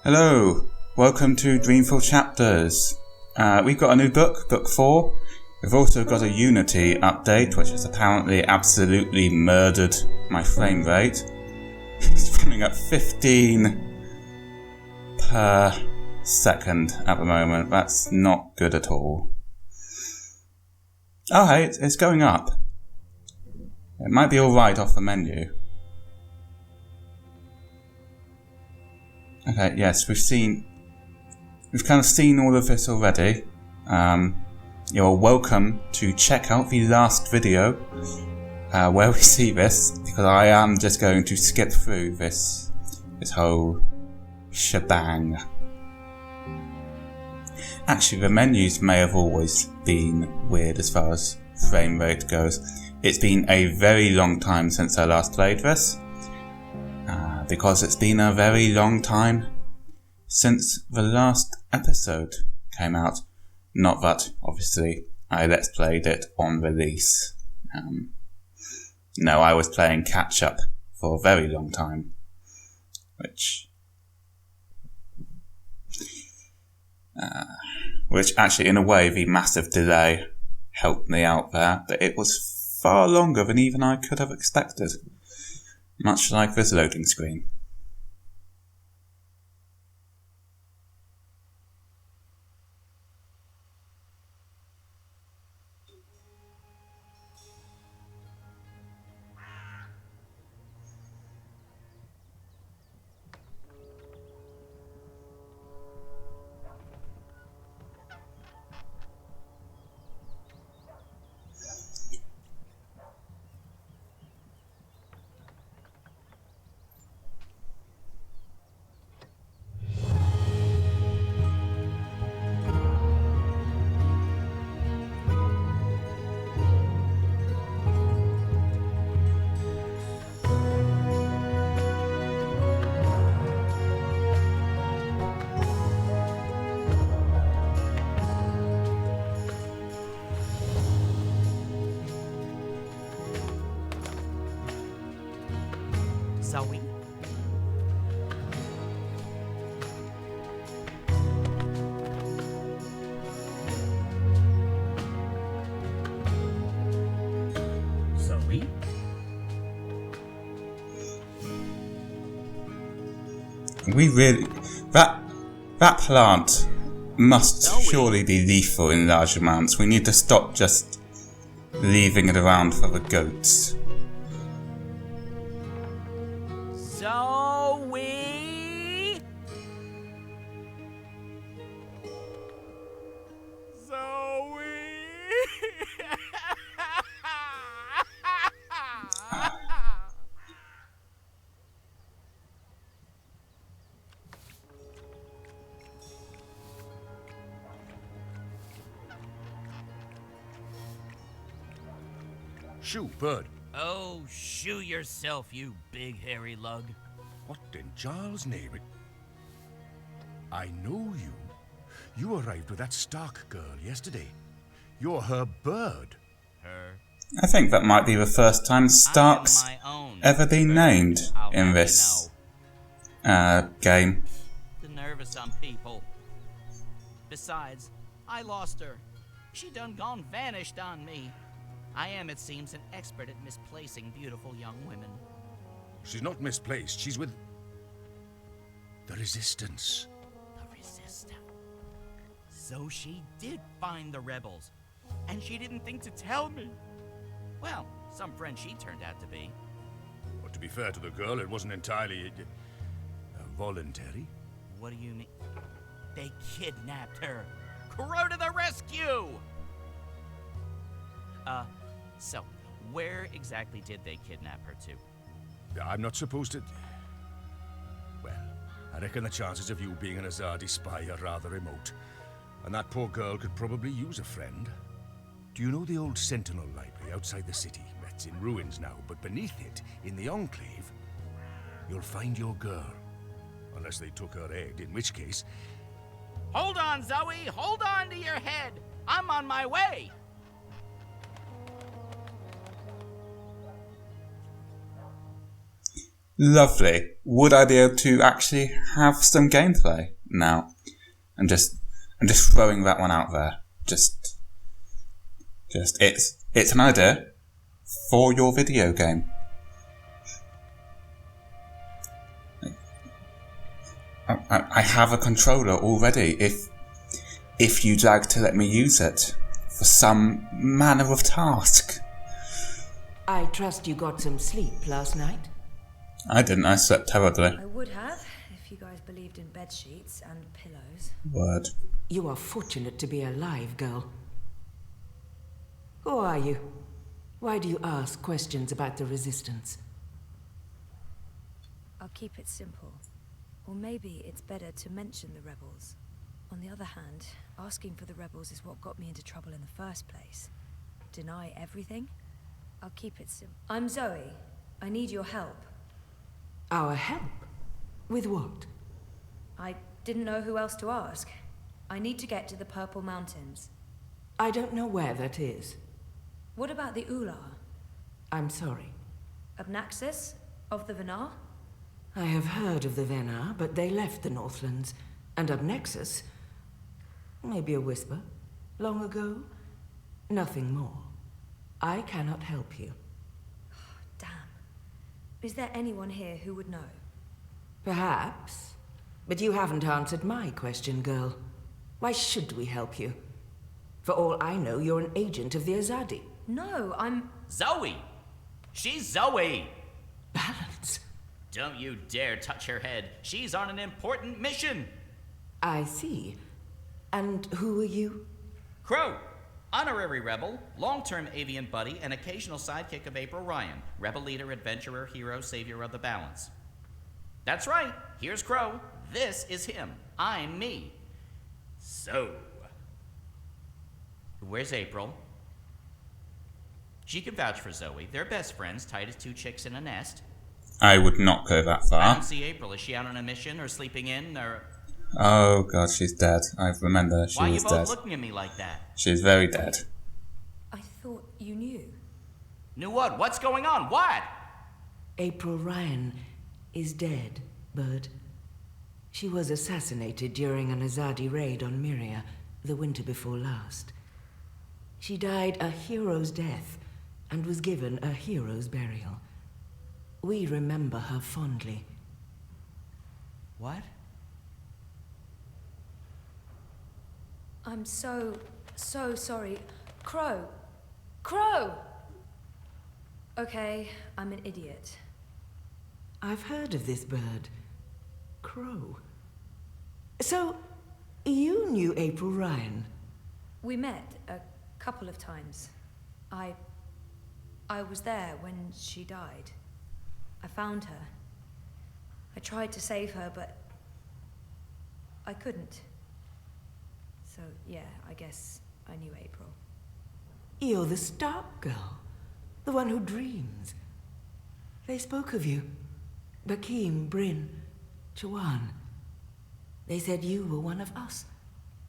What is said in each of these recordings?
Hello, welcome to Dreamfall Chapters. We've got a new book, book 4. We've also got a Unity update, which has apparently absolutely murdered my frame rate. It's running at 15 per second at the moment. That's not good at all. Oh hey, it's going up. It might be alright off the menu. Okay, yes, we've kind of seen all of this already. You're welcome to check out the last video where we see this, because I am just going to skip through this whole shebang. Actually, the menus may have always been weird as far as frame rate goes. It's been a very long time since I last played this. Because it's been a very long time since the last episode came out. Not that, obviously, I let's played it on release. No, I was playing catch-up for a very long time. Which actually, in a way, the massive delay helped me out there. But it was far longer than even I could have expected. Much like this loading screen. Zoe? Zoe? We really... That plant must surely be lethal in large amounts. We need to stop just leaving it around for the goats. Zoe? Zoe? Shoo, bird. Oh, shoo yourself, you big hairy lug. What in Charles' name? I know you. You arrived with that Stark girl yesterday. You're her bird. Her? I think that might be the first time Stark's ever been named in this game. The nerve of some people. Besides, I lost her. She done gone vanished on me. I am, it seems, an expert at misplacing beautiful young women. She's not misplaced. She's with the Resistance. The Resistance. So she did find the rebels, and she didn't think to tell me. Well, some friend she turned out to be. But to be fair to the girl, it wasn't entirely voluntary. What do you mean? They kidnapped her. Crow to the rescue! So, where exactly did they kidnap her to? I'm not supposed to... Well, I reckon the chances of you being an Azadi spy are rather remote. And that poor girl could probably use a friend. Do you know the old Sentinel Library outside the city? It's in ruins now, but beneath it, in the Enclave, you'll find your girl. Unless they took her egg, in which case... Hold on, Zoe! Hold on to your head! I'm on my way! Lovely. Would I be able to actually have some gameplay now? I'm just throwing that one out there. Just it's an idea for your video game. I have a controller already. If you'd like to let me use it for some manner of task. I trust you got some sleep last night? I didn't. I slept terribly. I would have, if you guys believed in bed sheets and pillows. Word. You are fortunate to be alive, girl. Who are you? Why do you ask questions about the Resistance? I'll keep it simple. Or maybe it's better to mention the rebels. On the other hand, asking for the rebels is what got me into trouble in the first place. Deny everything? I'll keep it simple. I'm Zoe. I need your help. Our help? With what? I didn't know who else to ask. I need to get to the Purple Mountains. I don't know where that is. What about the Ular? I'm sorry. Obnaxis? Of the Venar? I have heard of the Venar, but they left the Northlands. And Obnexus? Maybe a whisper. Long ago? Nothing more. I cannot help you. Damn. Is there anyone here who would know? Perhaps. But you haven't answered my question, girl. Why should we help you? For all I know, you're an agent of the Azadi. No, I'm... Zoe! She's Zoe! Balance. Don't you dare touch her head. She's on an important mission. I see. And who are you? Crow, honorary rebel, long-term avian buddy, and occasional sidekick of April Ryan, rebel leader, adventurer, hero, savior of the balance. That's right, here's Crow. This is him. I'm me. So, where's April? She can vouch for Zoe. They're best friends, tight as two chicks in a nest. I would not go that I far. don't see April. Is she out on a mission or sleeping in or... Oh god, she's dead. I remember she Why are you was both dead. looking at me like that? She's very dead. I thought you knew. Knew what? What's going on? What? April Ryan is dead, Bird. She was assassinated during an Azadi raid on Myria the winter before last. She died a hero's death and was given a hero's burial. We remember her fondly. What? I'm so sorry. Crow! Crow! Okay, I'm an idiot. I've heard of this bird. Crow. So, you knew April Ryan? We met a couple of times. I was there when she died. I found her. I tried to save her, but I couldn't. So, yeah, I guess I knew April. You're the Stark girl. The one who dreams. They spoke of you. Bakim, Bryn, Chawan. They said you were one of us.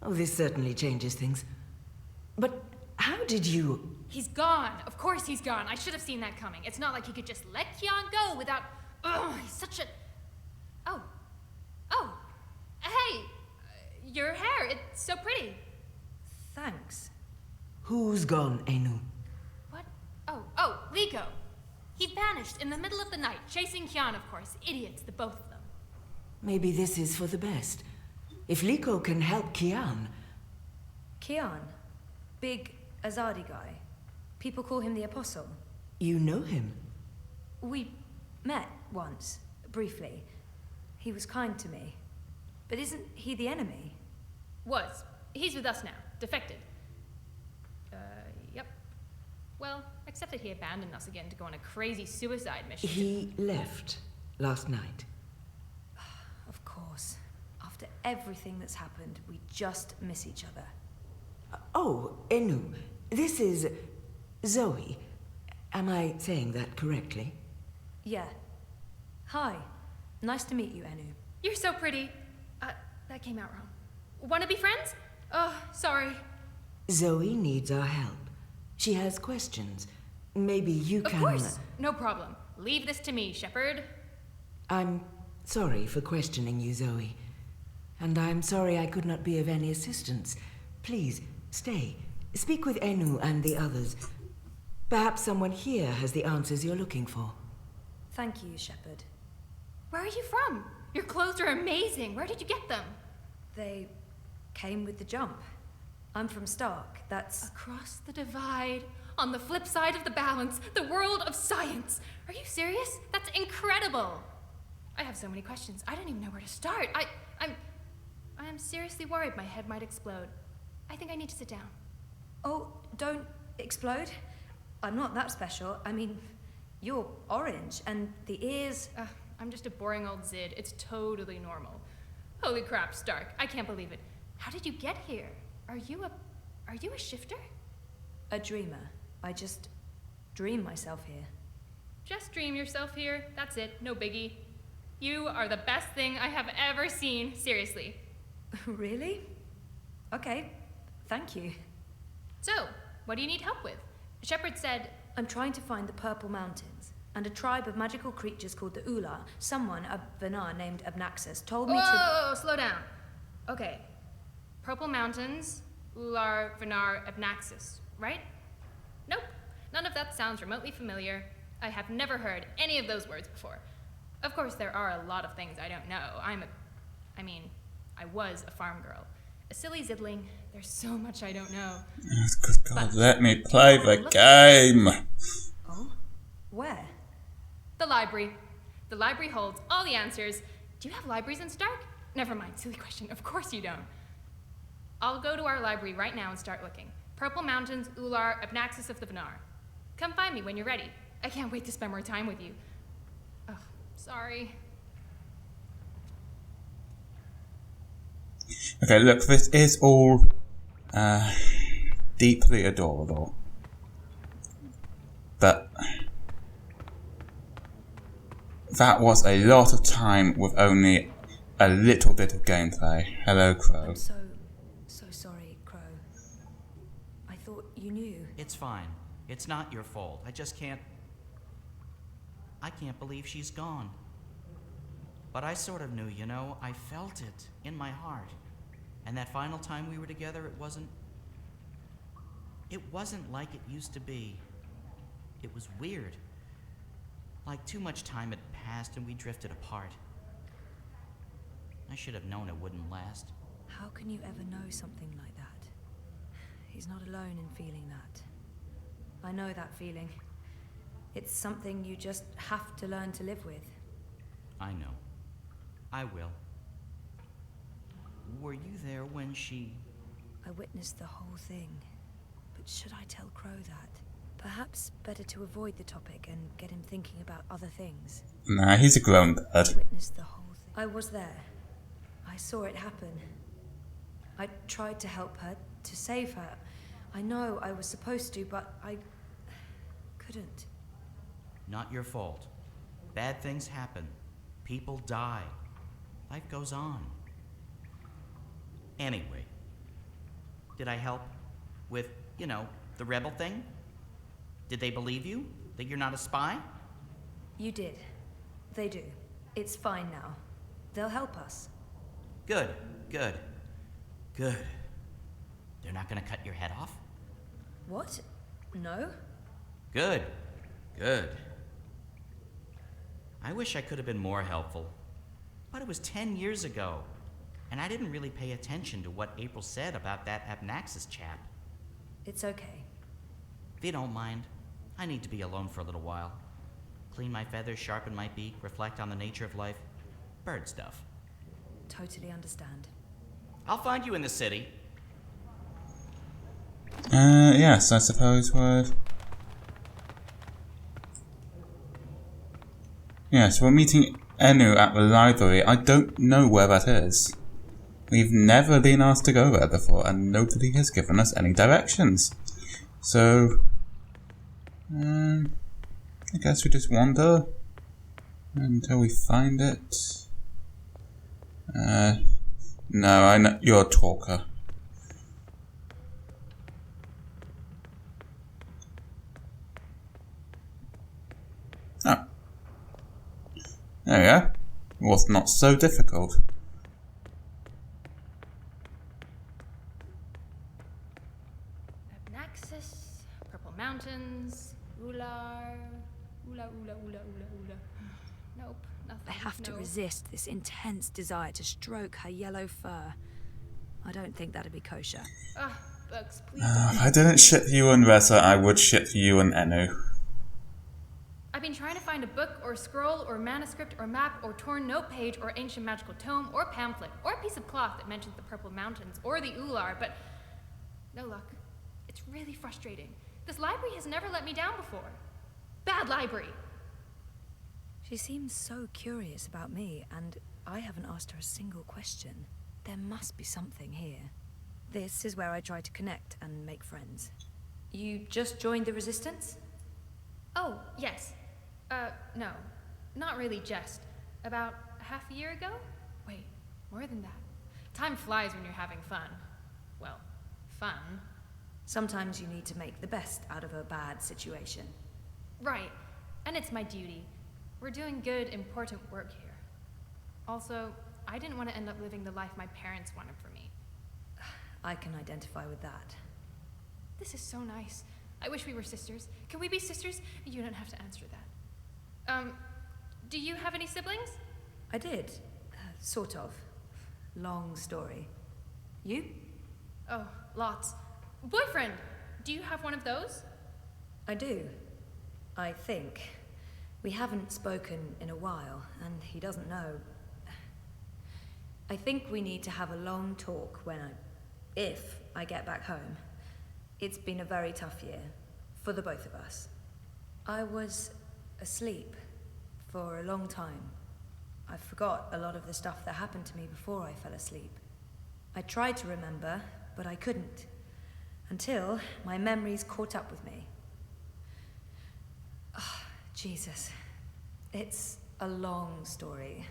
Oh, this certainly changes things. But how did you... He's gone. Of course he's gone. I should have seen that coming. It's not like he could just let Kian go without... Ugh, he's such a... Oh. Hey! Your hair, it's so pretty. Thanks. Who's gone, Enu? What? Oh, Liko. He vanished in the middle of the night, chasing Kian, of course. Idiots, the both of them. Maybe this is for the best. If Liko can help Kian... Kian. Big Azadi guy. People call him the Apostle. You know him. We met once, briefly. He was kind to me. But isn't he the enemy? Was. He's with us now. Defected. Yep. Well, except that he abandoned us again to go on a crazy suicide mission. He left last night. Of course. After everything that's happened, we just miss each other. Oh, Enu, this is Zoe. Am I saying that correctly? Yeah. Hi. Nice to meet you, Enu. You're so pretty. That came out wrong. Wanna be friends? Oh, sorry. Zoe needs our help. She has questions. Maybe you can... Of course. No problem. Leave this to me, Shepard. I'm sorry for questioning you, Zoe. And I'm sorry I could not be of any assistance. Please, stay. Speak with Enu and the others. Perhaps someone here has the answers you're looking for. Thank you, Shepherd. Where are you from? Your clothes are amazing. Where did you get them? They came with the jump. I'm from Stark. That's... Across the divide, on the flip side of the balance, the world of science. Are you serious? That's incredible. I have so many questions. I don't even know where to start. I'm seriously worried my head might explode. I think I need to sit down. Oh, don't explode. I'm not that special. I mean, you're orange, and the ears... I'm just a boring old Zid. It's totally normal. Holy crap, Stark. I can't believe it. How did you get here? Are you a shifter? A dreamer. I just dream myself here. Just dream yourself here. That's it. No biggie. You are the best thing I have ever seen. Seriously. Really? Okay. Thank you. So, what do you need help with? Shepard said... I'm trying to find the Purple Mountains, and a tribe of magical creatures called the Ula. Someone, a Venar named Abnaxus, told me to... Whoa, slow down. Okay. Purple Mountains, Ular, Venar, Abnaxus, right? Nope. None of that sounds remotely familiar. I have never heard any of those words before. Of course, there are a lot of things I don't know. I was a farm girl. A silly zidling. There's so much I don't know. Good God, let me play the game. Oh? Where? The library. The library holds all the answers. Do you have libraries in Stark? Never mind, silly question. Of course you don't. I'll go to our library right now and start looking. Purple Mountains, Ular, Abnaxus of the Venar. Come find me when you're ready. I can't wait to spend more time with you. Ugh, sorry. Okay, look, this is all deeply adorable. But that was a lot of time with only a little bit of gameplay. Hello, Crow. I'm so sorry, Crow. I thought you knew. It's fine. It's not your fault. I just can't... I can't believe she's gone. But I sort of knew, you know. I felt it in my heart. And that final time we were together, it wasn't like it used to be. It was weird. Like too much time had passed and we drifted apart. I should have known it wouldn't last. How can you ever know something like that? He's not alone in feeling that. I know that feeling. It's something you just have to learn to live with. I know. I will. Were you there when she... I witnessed the whole thing. But should I tell Crow that? Perhaps better to avoid the topic and get him thinking about other things. Nah, he's a grown bird. I witnessed the whole thing. I was there. I saw it happen. I tried to help her, to save her. I know I was supposed to, but I couldn't. Not your fault. Bad things happen. People die. Life goes on. Anyway, did I help with, you know, the rebel thing? Did they believe you? That you're not a spy? You did. They do. It's fine now. They'll help us. Good, good, good. They're not gonna cut your head off? What? No? Good, good. I wish I could have been more helpful. But it was 10 years ago. And I didn't really pay attention to what April said about that Abnaxus chap. It's okay. If you don't mind, I need to be alone for a little while. Clean my feathers, sharpen my beak, reflect on the nature of life. Bird stuff. Totally understand. I'll find you in the city. Yes, I suppose we're... Yes, we're meeting Enu at the library. I don't know where that is. We've never been asked to go there before, and nobody has given us any directions. So, I guess we just wander until we find it. No, I know you're a talker. Oh. There we go. was not so difficult. Abnaxis, Purple Mountains, Ular, Ula. Nope, nothing. I have to no. resist this intense desire to stroke her yellow fur. I don't think that'd be kosher. Bugs, please If I didn't ship you and Reza, I would ship you and Enu. I've been trying to find a book or scroll or manuscript or map or torn note page or ancient magical tome or pamphlet or a piece of cloth that mentions the Purple Mountains or the Ular, but no luck. It's really frustrating. This library has never let me down before. Bad library. She seems so curious about me, and I haven't asked her a single question. There must be something here. This is where I try to connect and make friends. You just joined the Resistance? Oh, yes. No. Not really just. About half a year ago? Wait, more than that. Time flies when you're having fun. Well, fun. Sometimes you need to make the best out of a bad situation. Right. And it's my duty. We're doing good, important work here. Also, I didn't want to end up living the life my parents wanted for me. I can identify with that. This is so nice. I wish we were sisters. Can we be sisters? You don't have to answer that. Do you have any siblings? I did. Sort of. Long story. You? Oh, lots. Boyfriend! Do you have one of those? I do. I think. We haven't spoken in a while, and he doesn't know. I think we need to have a long talk if I get back home. It's been a very tough year, for the both of us. I was asleep for a long time. I forgot a lot of the stuff that happened to me before I fell asleep. I tried to remember, but I couldn't, until my memories caught up with me. Oh, Jesus. It's a long story.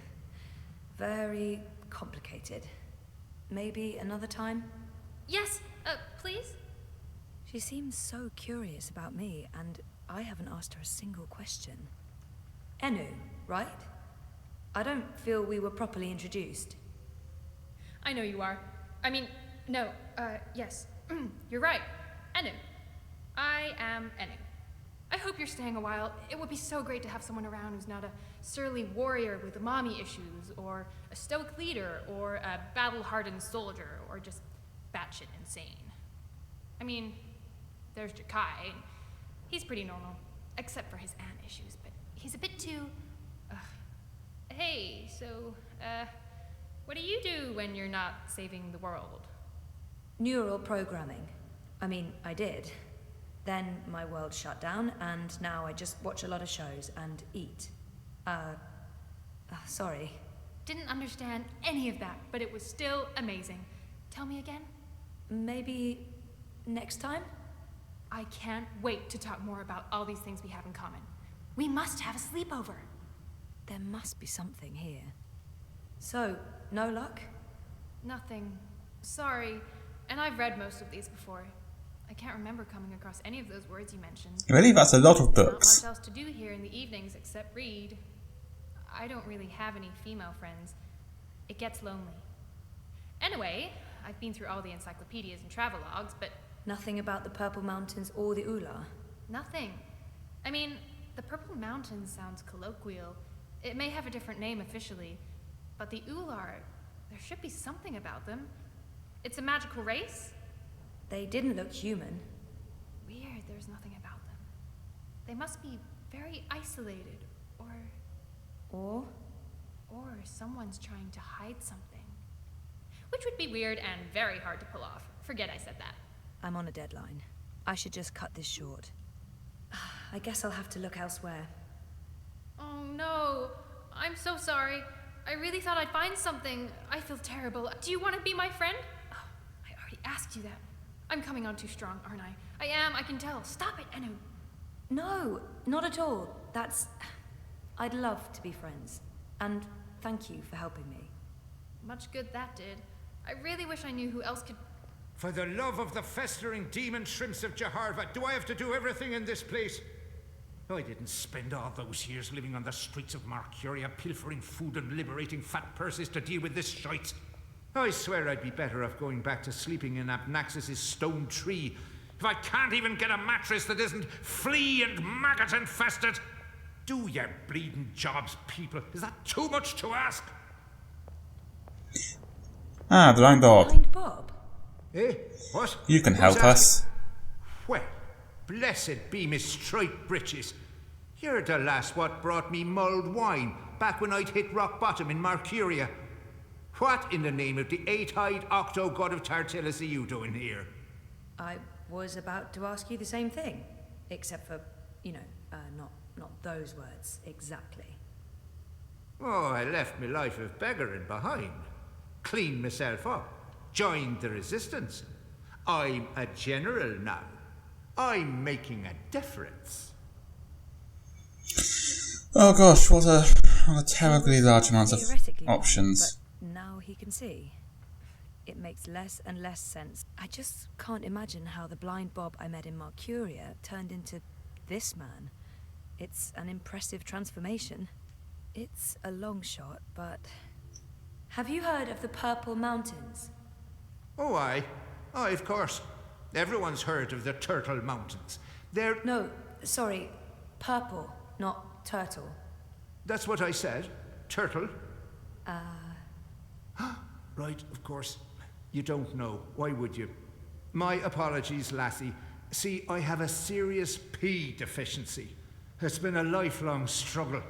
Very complicated. Maybe another time? Yes, please? She seems so curious about me, and I haven't asked her a single question. Enu, right? I don't feel we were properly introduced. I know you are. I mean, no, yes. You're right. Enu. I am Enu. I hope you're staying a while. It would be so great to have someone around who's not a surly warrior with mommy issues, or a stoic leader, or a battle-hardened soldier, or just batshit insane. I mean, there's Jakai. He's pretty normal, except for his aunt issues, but he's a bit too... Hey, so, what do you do when you're not saving the world? Neural programming. I mean, I did. Then my world shut down, and now I just watch a lot of shows and eat. Sorry. Didn't understand any of that, but it was still amazing. Tell me again? Maybe next time? I can't wait to talk more about all these things we have in common. We must have a sleepover. There must be something here. So, no luck? Nothing. Sorry. And I've read most of these before. I can't remember coming across any of those words you mentioned. Really? That's a lot of Not books. much else to do here in the evenings except read. I don't really have any female friends. It gets lonely. Anyway, I've been through all the encyclopedias and travelogues, but Nothing about the Purple Mountains or the Ular? nothing. I mean, the Purple Mountains sounds colloquial. It may have a different name officially, but the Ular, there should be something about them. It's a magical race? They didn't look human. Weird, there's nothing about them. They must be very isolated, or someone's trying to hide something. Which would be weird and very hard to pull off. Forget I said that. I'm on a deadline. I should just cut this short. I guess I'll have to look elsewhere. Oh no, I'm so sorry. I really thought I'd find something. I feel terrible. Do you want to be my friend? Oh, I already asked you that. I'm coming on too strong, aren't I? I am, I can tell. Stop it, Enu. No, not at all. I'd love to be friends. And thank you for helping me. Much good that did. I really wish I knew who else could... For the love of the festering demon shrimps of Jaharva, do I have to do everything in this place? I didn't spend all those years living on the streets of Marcuria, pilfering food and liberating fat purses to deal with this shite. I swear I'd be better off going back to sleeping in Abnaxis' stone tree if I can't even get a mattress that isn't flea and maggot infested. Do your bleeding jobs, people. Is that too much to ask? Ah, Blind Bob. Blind Bob? Eh? What? You can Who's help us. asking? Well, blessed be Miss Striped Britches. You're the lass what brought me mulled wine back when I'd hit rock bottom in Marcuria. What in the name of the eight-eyed octo-god of Tartellus are you doing here? I was about to ask you the same thing. Except for, not those words exactly. Oh, I left my life of beggaring behind. Cleaned myself up. Joined the resistance. I'm a general now. I'm making a difference. Oh gosh, what a terribly large amount of Theoretically options. blind, but now he can see. It makes less and less sense. I just can't imagine how the blind Bob I met in Marcuria turned into this man. It's an impressive transformation. It's a long shot, but... Have you heard of the Purple Mountains? Oh, aye. Aye, of course. Everyone's heard of the Turtle Mountains. They're... No, sorry. Purple, not turtle. That's what I said. Turtle. Right, of course. You don't know. Why would you? My apologies, lassie. See, I have a serious P deficiency. It's been a lifelong struggle.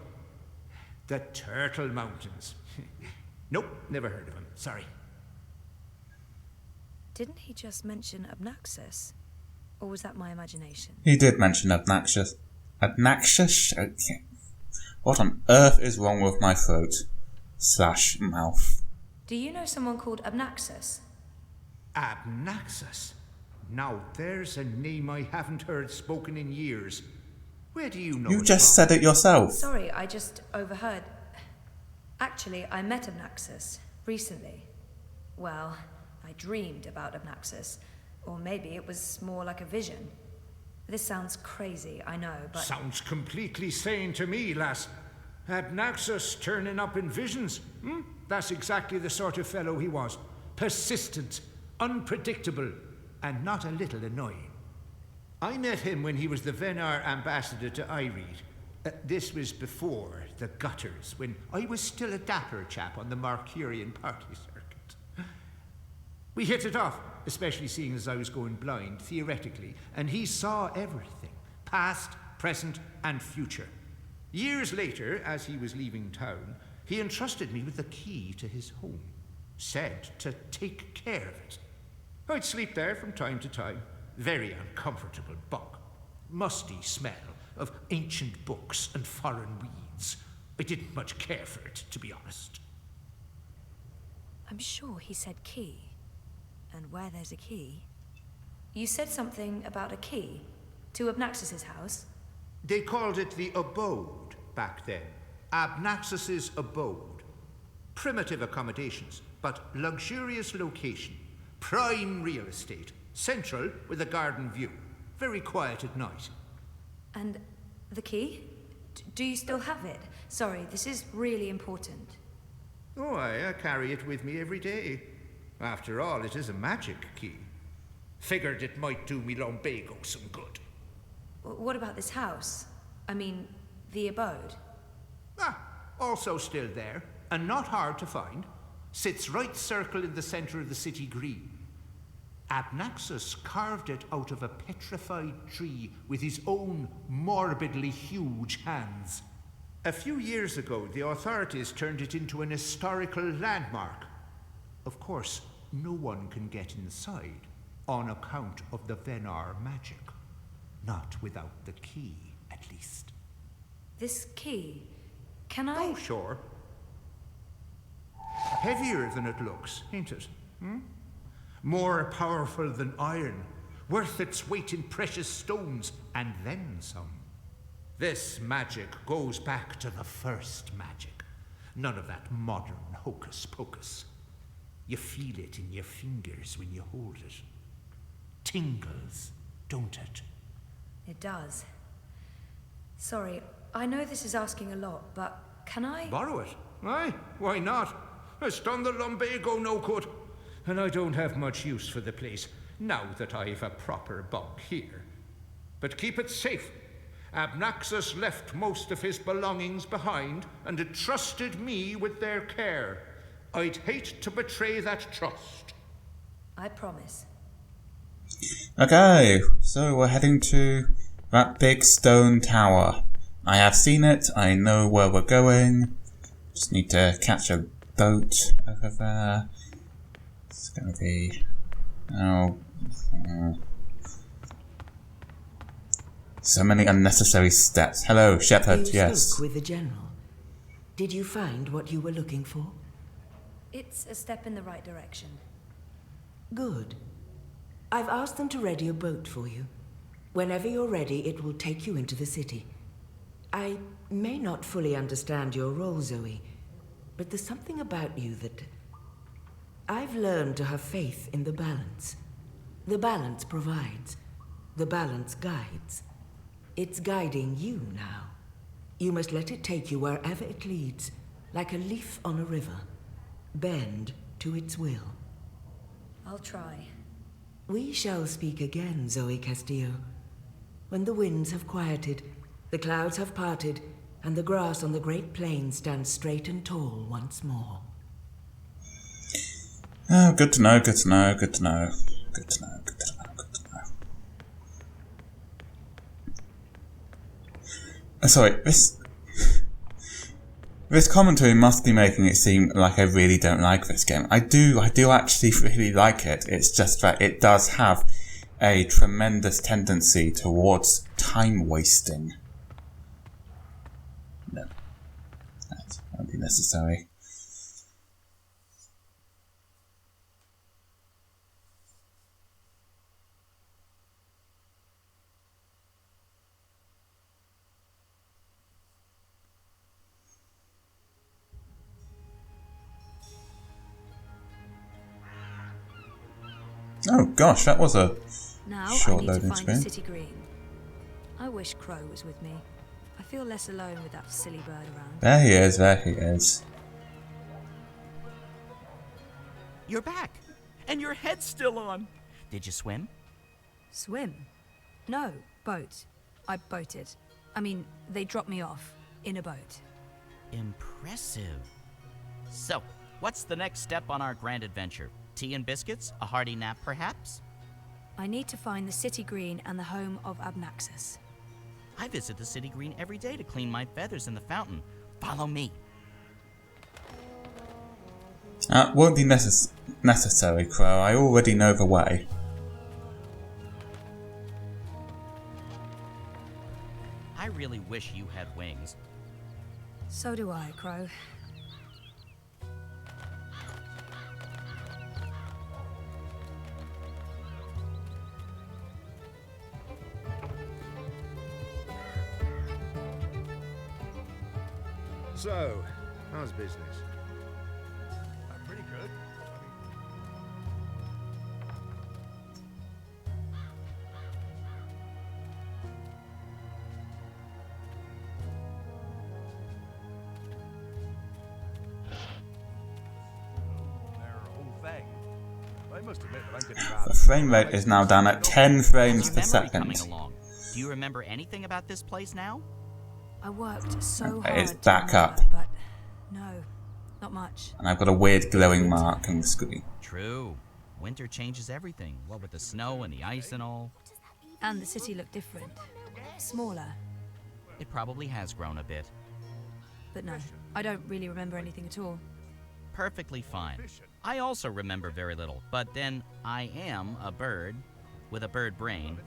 The Turtle Mountains. Nope, never heard of them. Sorry. Didn't he just mention Abnaxis? Or was that my imagination? He did mention Abnaxis. Abnaxis? Okay. What on earth is wrong with my throat? / mouth. Do you know someone called Abnaxis? Abnaxis. Now, there's a name I haven't heard spoken in years. Where do you know You it just from? said it yourself. Sorry, I just overheard. Actually, I met Abnaxis recently. Well, I dreamed about Abnaxis. Or maybe it was more like a vision. This sounds crazy, I know, but... Sounds completely sane to me, lass. Abnaxis turning up in visions. That's exactly the sort of fellow he was. Persistent, unpredictable, and not a little annoying. I met him when he was the Venar ambassador to Ireed. This was before the gutters, when I was still a dapper chap on the Marcurian party circuit. We hit it off, especially seeing as I was going blind, theoretically, and he saw everything, past, present, and future. Years later, as he was leaving town, he entrusted me with the key to his home, said to take care of it. I'd sleep there from time to time. Very uncomfortable bunk. Musty smell of ancient books and foreign weeds. I didn't much care for it, to be honest. I'm sure he said key. And where there's a key... You said something about a key to Abnaxis' house? They called it the abode back then. Abnaxis' abode. Primitive accommodations, but luxurious location. Prime real estate. Central with a garden view. Very quiet at night. And the key? Do you still have it? Sorry, this is really important. Oh, I carry it with me every day. After all, it is a magic key. Figured it might do me lumbago some good. What about this house? I mean, the abode. Also still there, and not hard to find. Sits right circle in the center of the city green. Abnaxis carved it out of a petrified tree with his own morbidly huge hands. A few years ago, the authorities turned it into an historical landmark. Of course, no one can get inside on account of the Venar magic. Not without the key, at least. This key, can I... Oh, sure. Heavier than it looks, ain't it? More powerful than iron, worth its weight in precious stones, and then some. This magic goes back to the first magic. None of that modern hocus pocus. You feel it in your fingers when you hold it. Tingles, don't it? It does. Sorry, I know this is asking a lot, but can I... Borrow it? Aye, why not? It's done the lumbago no good. And I don't have much use for the place, now that I've a proper bunk here. But keep it safe. Abnaxus left most of his belongings behind and entrusted me with their care. I'd hate to betray that trust. I promise. Okay, so we're heading to that big stone tower. I have seen it, I know where we're going. Just need to catch a boat over there. It's gonna be... so many unnecessary steps. Hello, Shepherd, You yes. spoke with the General. Did you find what you were looking for? It's a step in the right direction. Good. I've asked them to ready a boat for you. Whenever you're ready, it will take you into the city. I may not fully understand your role, Zoe, but there's something about you that... I've learned to have faith in the balance. The balance provides. The balance guides. It's guiding you now. You must let it take you wherever it leads, like a leaf on a river. Bend to its will. I'll try. We shall speak again, Zoe Castillo. When the winds have quieted, the clouds have parted, and the grass on the great plain stands straight and tall once more. Oh, good to know, good to know, good to know. Good to know, good to know, good to know. Sorry, this commentary must be making it seem like I really don't like this game. I do actually really like it. It's just that it does have a tremendous tendency towards time wasting. No. That won't be necessary. Oh gosh, that was a Now short I need to loading find screen. the city green. I wish Crow was with me. I feel less alone with that silly bird around. There he is, there he is. You're back, and your head's still on. Did you swim? Swim? No, boat. I boated. I mean, they dropped me off in a boat. Impressive. So, what's the next step on our grand adventure? Tea and biscuits? A hearty nap, perhaps? I need to find the city green and the home of Abnaxus. I visit the city green every day to clean my feathers in the fountain. Follow me. Won't be necessary, Crow. I already know the way. I really wish you had wings. So do I, Crow. So, how's business? Pretty good. I must admit that I'm getting rather... The frame rate is now down at 10 frames per How's your memory second. coming along? Do you remember anything about this place now? I worked so Okay, hard it's to back remember, up. but no, not much. And I've got a weird glowing mark on the screen. True. Winter changes everything. What with the snow and the ice and all. And the city looked different. Smaller. It probably has grown a bit. But no, I don't really remember anything at all. Perfectly fine. I also remember very little, but then I am a bird with a bird brain.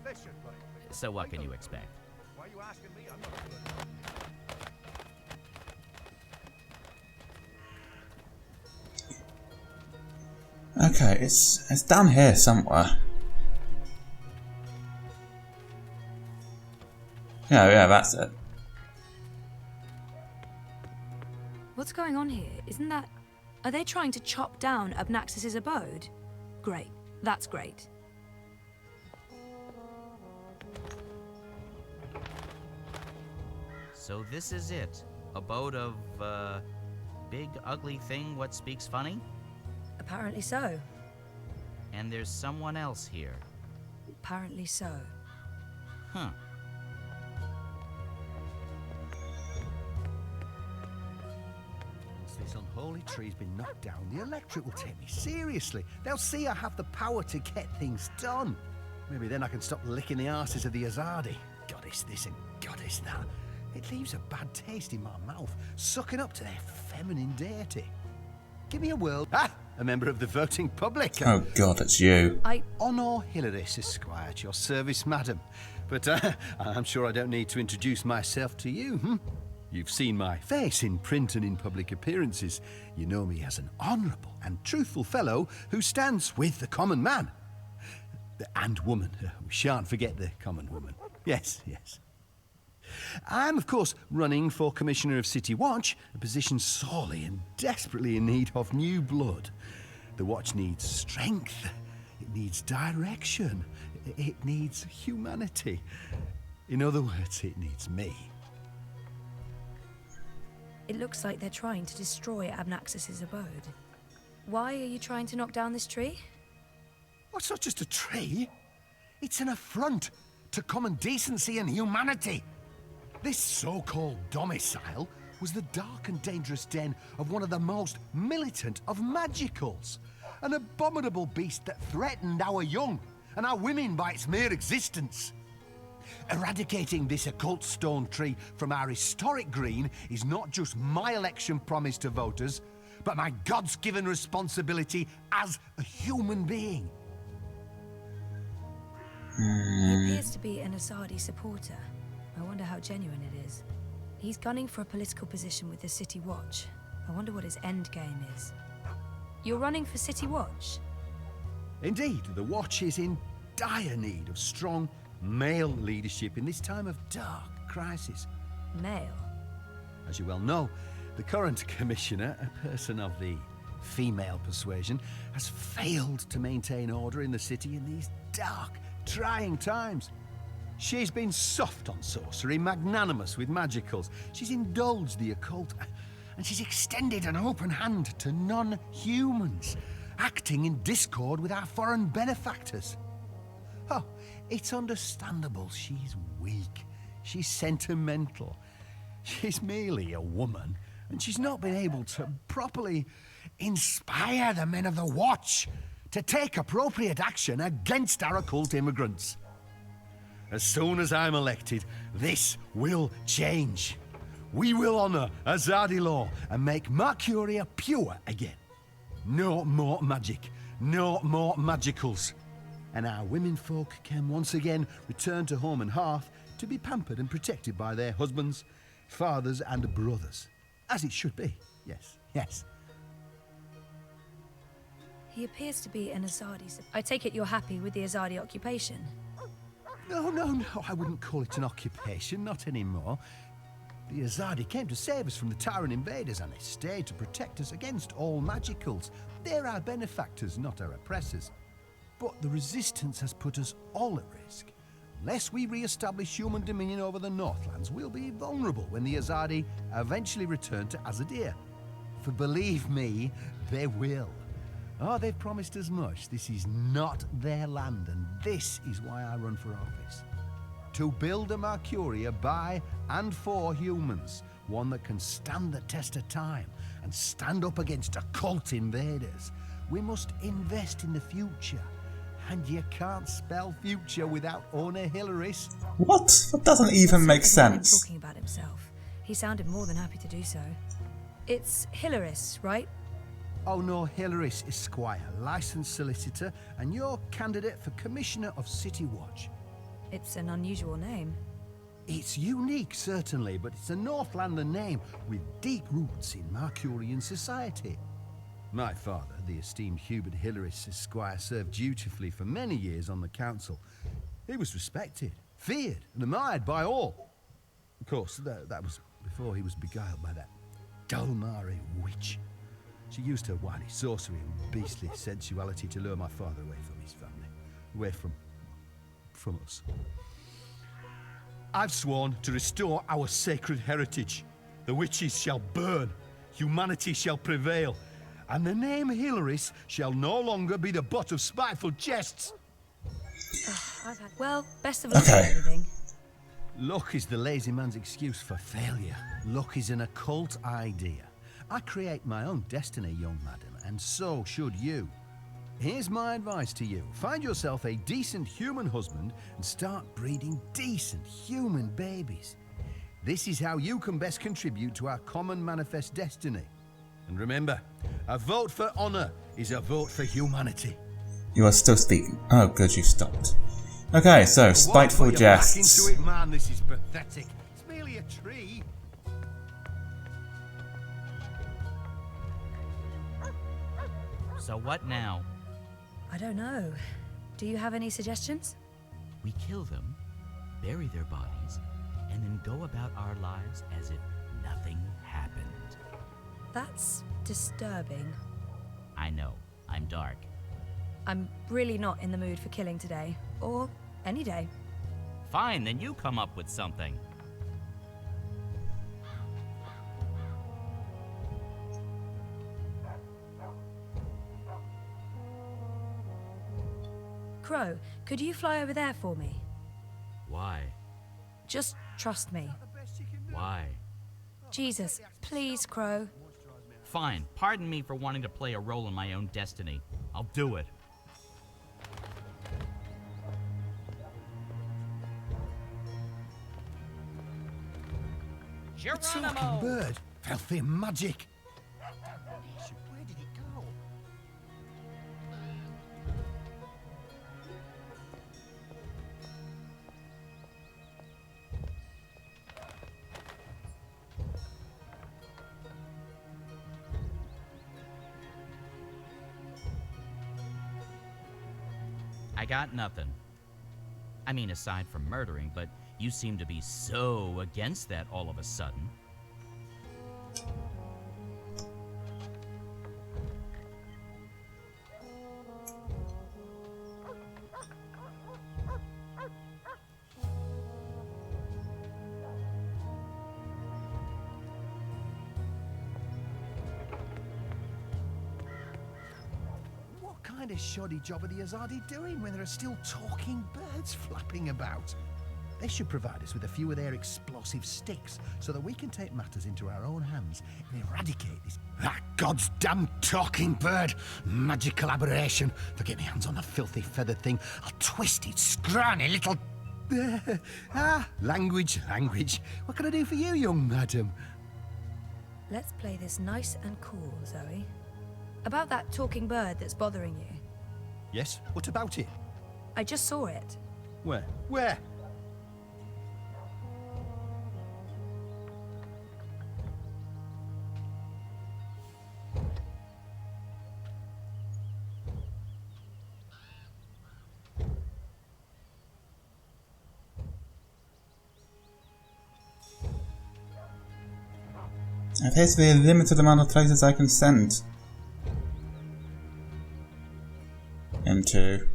So what can you expect? Why are you asking me? I'm not... Okay, it's down here somewhere. Yeah, that's it. What's going on here? Isn't that... Are they trying to chop down Abnaxus's abode? Great. That's great. So this is it. Abode of, big ugly thing what speaks funny? Apparently so. And there's someone else here. Apparently so. Huh. This unholy tree's been knocked down. The electric will take me seriously. They'll see I have the power to get things done. Maybe then I can stop licking the arses of the Azadi. Goddess this and goddess that. It leaves a bad taste in my mouth, sucking up to their feminine deity. Give me a whirl. Ah! A member of the voting public. Oh God, it's you. Honor Hilaris, Esquire, at your service, madam. But I'm sure I don't need to introduce myself to you, You've seen my face in print and in public appearances. You know me as an honourable and truthful fellow who stands with the common man. And woman. We shan't forget the common woman. Yes, yes. I'm, of course, running for Commissioner of City Watch, a position sorely and desperately in need of new blood. The Watch needs strength. It needs direction. It needs humanity. In other words, it needs me. It looks like they're trying to destroy Abnaxus's abode. Why are you trying to knock down this tree? Well, it's not just a tree. It's an affront to common decency and humanity. This so-called domicile was the dark and dangerous den of one of the most militant of magicals. An abominable beast that threatened our young and our women by its mere existence. Eradicating this occult stone tree from our historic green is not just my election promise to voters, but my God's-given responsibility as a human being. He appears to be an Azadi supporter. I wonder how genuine it is. He's gunning for a political position with the City Watch. I wonder what his end game is. You're running for City Watch? Indeed, the Watch is in dire need of strong male leadership in this time of dark crisis. Male? As you well know, the current commissioner, a person of the female persuasion, has failed to maintain order in the city in these dark, trying times. She's been soft on sorcery, magnanimous with magicals. She's indulged the occult, and she's extended an open hand to non-humans, acting in discord with our foreign benefactors. Oh, it's understandable she's weak. She's sentimental. She's merely a woman, and she's not been able to properly inspire the men of the Watch to take appropriate action against our occult immigrants. As soon as I'm elected, this will change. We will honor Azadi law and make Mercuria pure again. No more magic, no more magicals. And our womenfolk can once again return to home and hearth to be pampered and protected by their husbands, fathers and brothers. As it should be, yes, yes. He appears to be an Azadi. I take it you're happy with the Azadi occupation? No, I wouldn't call it an occupation, not anymore. The Azadi came to save us from the tyrant invaders, and they stayed to protect us against all magicals. They're our benefactors, not our oppressors. But the resistance has put us all at risk. Unless we re-establish human dominion over the Northlands, we'll be vulnerable when the Azadi eventually return to Azadir. For believe me, they will. Oh, they've promised as much. This is not their land, and this is why I run for office. To build a Mercuria by and for humans, one that can stand the test of time and stand up against occult invaders. We must invest in the future, and you can't spell future without Honor Hilaris. What? That doesn't even make sense. Talking about himself. He sounded more than happy to do so. It's Hilaris, right? Oh no, Hilaris Esquire, licensed solicitor, and your candidate for Commissioner of City Watch. It's an unusual name. It's unique, certainly, but it's a Northlander name with deep roots in Mercurian society. My father, the esteemed Hubert Hilaris Esquire, served dutifully for many years on the council. He was respected, feared, and admired by all. Of course, that was before he was beguiled by that Dulmari witch. She used her wily sorcery and beastly sensuality to lure my father away from his family, away from us. I've sworn to restore our sacred heritage. The witches shall burn, humanity shall prevail, and the name Hilaris shall no longer be the butt of spiteful jests. Well, best of luck with Okay. everything. Luck is the lazy man's excuse for failure. Luck is an occult idea. I create my own destiny, young madam, and so should you. Here's my advice to you. Find yourself a decent human husband and start breeding decent human babies. This is how you can best contribute to our common manifest destiny. And remember, a vote for honor is a vote for humanity. You are still speaking. Oh, good, you've stopped. Okay, so spiteful Put your back jests. into it, man. This is pathetic. It's merely a tree. So what now? I don't know. Do you have any suggestions? We kill them, bury their bodies, and then go about our lives as if nothing happened. That's disturbing. I know, I'm dark. I'm really not in the mood for killing today, or any day. Fine, then you come up with something. Crow, could you fly over there for me? Why? Just trust me. Why? Jesus, please, Crow. Fine, pardon me for wanting to play a role in my own destiny. I'll do it. Talking bird. Filthy magic. Where did it go? I got nothing. I mean, aside from murdering, but you seem to be so against that all of a sudden. What kind of shoddy job are the Azadi doing when there are still talking birds flapping about? They should provide us with a few of their explosive sticks so that we can take matters into our own hands and eradicate this. That God's damn talking bird! Magical aberration! If I get my hands on the filthy feathered thing, I'll twist its scrawny little... language. What can I do for you, young madam? Let's play this nice and cool, Zoe. About that talking bird that's bothering you. Yes, what about it? I just saw it. Where? Where? There appears to be a limited amount of places I can send him to.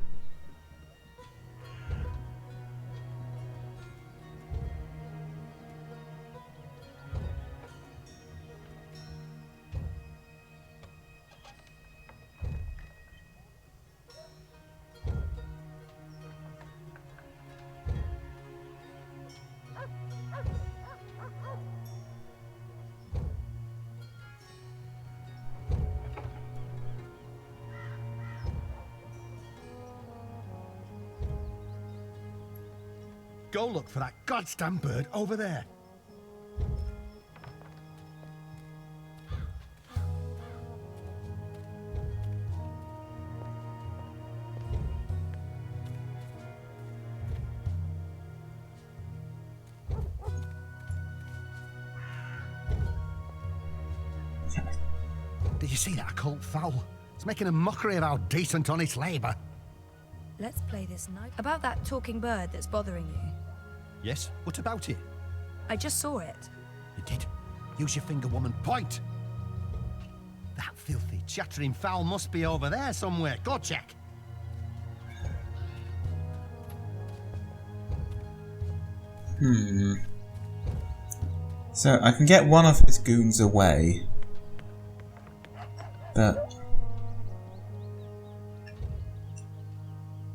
Go look for that goddamn bird over there. Did you see that occult fowl? It's making a mockery of our decent, honest labour. Let's play this night. About that talking bird that's bothering you. Yes, what about it? I just saw it. You did. Use your finger, woman. Point! That filthy, chattering fowl must be over there somewhere. Go check. So I can get one of his goons away, but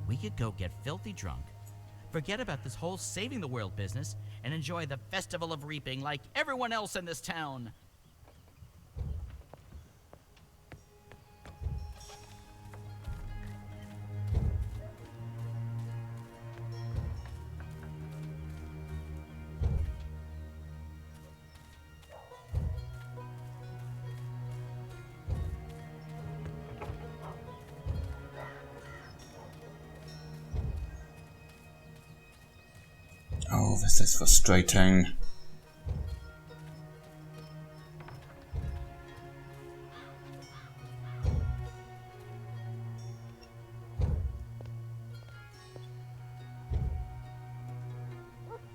We could go get filthy drunk, forget about this whole saving the world business, and enjoy the Festival of Reaping like everyone else in this town. oh, this is frustrating.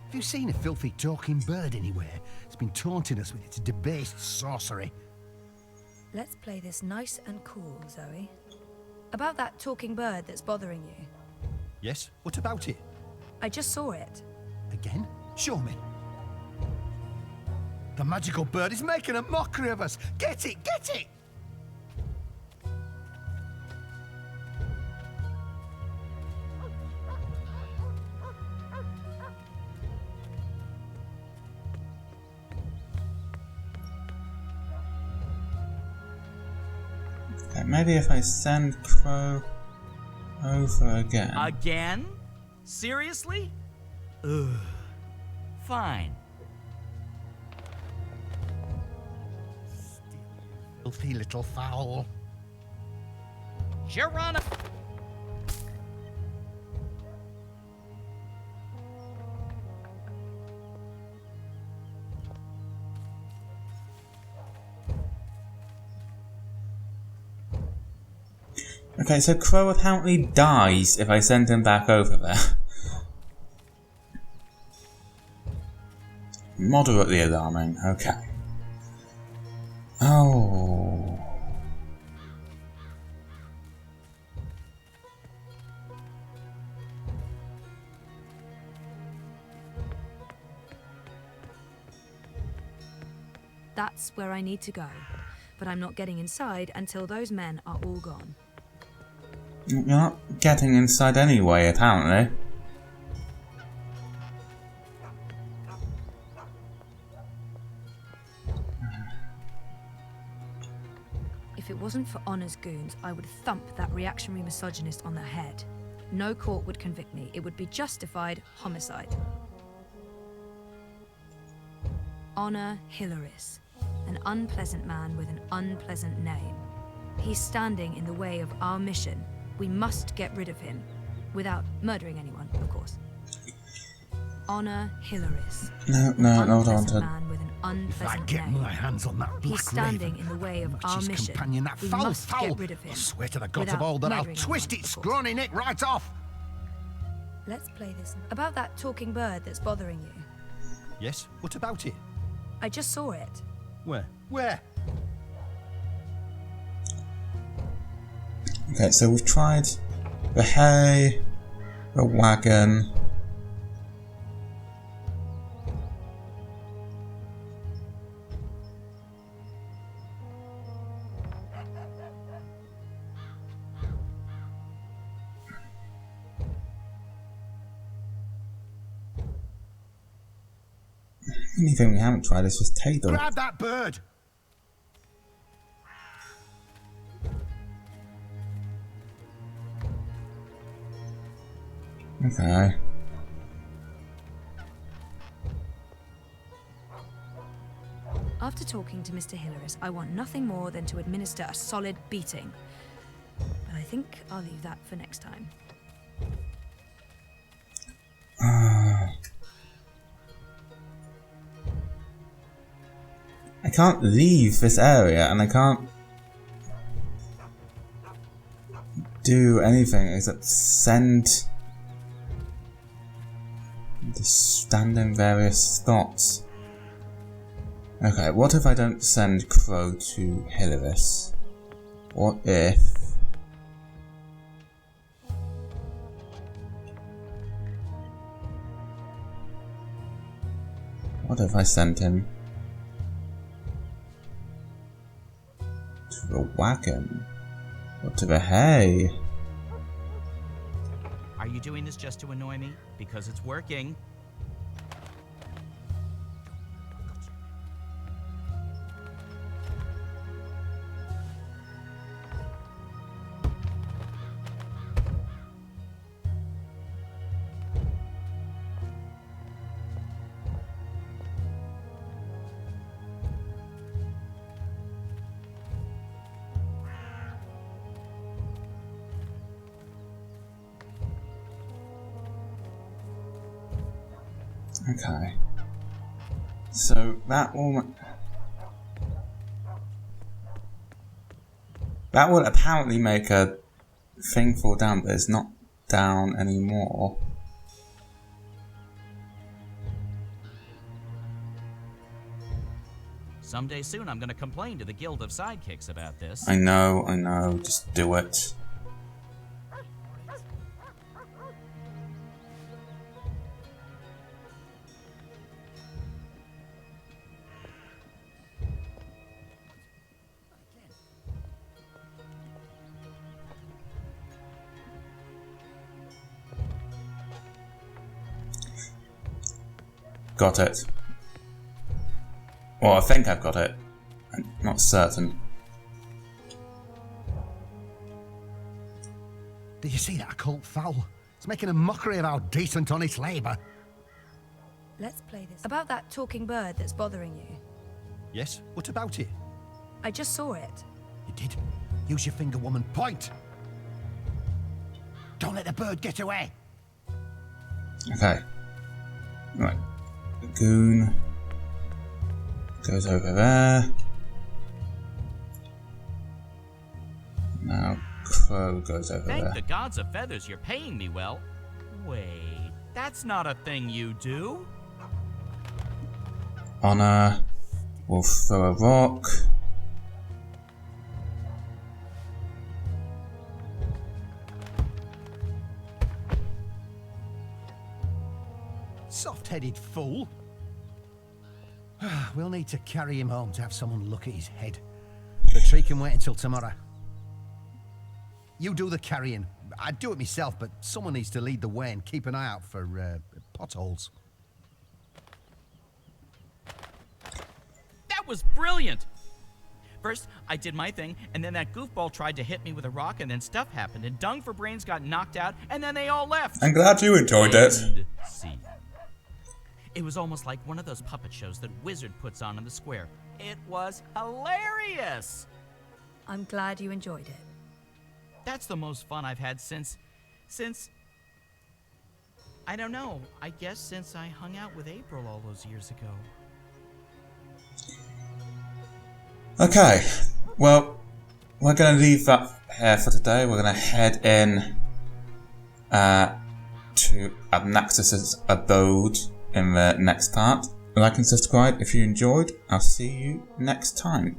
Have you seen a filthy talking bird anywhere? It's been taunting us with its debased sorcery. Let's play this nice and cool, Zoe. About that talking bird that's bothering you. Yes? What about it? I just saw it. Again? Show me. The magical bird is making a mockery of us! Get it! Get it! Okay, maybe if I send Crow over again. Again? Seriously? Ugh. Fine. Filthy little fowl. Geronimo! Okay, so Crow apparently dies if I send him back over there. Moderately alarming, okay. Oh. That's where I need to go. But I'm not getting inside until those men are all gone. You're not getting inside anyway, apparently. If it wasn't for Honor's goons, I would thump that reactionary misogynist on the head. No court would convict me. It would be justified homicide. Honor Hilaris, an unpleasant man with an unpleasant name. He's standing in the way of our mission. We must get rid of him, without murdering anyone, of course. Honor No, Hilaris. hold on. Man with an If I unpleasant get name. my hands on that black He's standing raven, in the way of which our his mission. companion, that We foul must foul, get rid of him. I swear to the gods of without old that I'll murdering twist anyone, its of course. scrawny neck right off. Let's play this. About that talking bird that's bothering you. Yes? What about it? I just saw it. Where? Where? Okay, so we've tried the hay, the wagon. The only thing we haven't tried is just Taylor. Grab that bird! Okay. After talking to Mr. Hilaris, I want nothing more than to administer a solid beating. But I think I'll leave that for next time. I can't leave this area, and I can't do anything except send the stand in various spots. Okay, what if I don't send Crow to Hilaris? What if... What have I sent him? To the wagon? Or to the hay? Are you doing this just to annoy me? Because it's working. Okay. So that will apparently make a thing fall down, but it's not down anymore. Someday soon I'm gonna complain to the Guild of Sidekicks about this. I know, just do it. Got it. Well, I think I've got it. I'm not certain. Did you see that occult foul? It's making a mockery of our decent, honest labour. Let's play this. About that talking bird that's bothering you. Yes? What about it? I just saw it. You did? Use your finger, woman. Point! Don't let the bird get away! Okay. Right. Goon goes over there. Now Crow goes over there. Thank the gods of feathers you're paying me well. Wait, that's not a thing you do. Honor will throw a rock. Soft-headed fool. We'll need to carry him home to have someone look at his head. The tree can wait until tomorrow. You do the carrying. I'd do it myself, but someone needs to lead the way and keep an eye out for potholes. That was brilliant! First, I did my thing, and then that goofball tried to hit me with a rock, and then stuff happened, and Dung for Brains got knocked out, and then they all left. I'm glad you enjoyed it. Scene. It was almost like one of those puppet shows that Wizard puts on in the square. It was hilarious! I'm glad you enjoyed it. That's the most fun I've had since, I don't know, I guess since I hung out with April all those years ago. Okay, well, we're going to leave that here for today. We're going to head in to Abnaxus's abode in the next part. Like and subscribe if you enjoyed. I'll see you next time.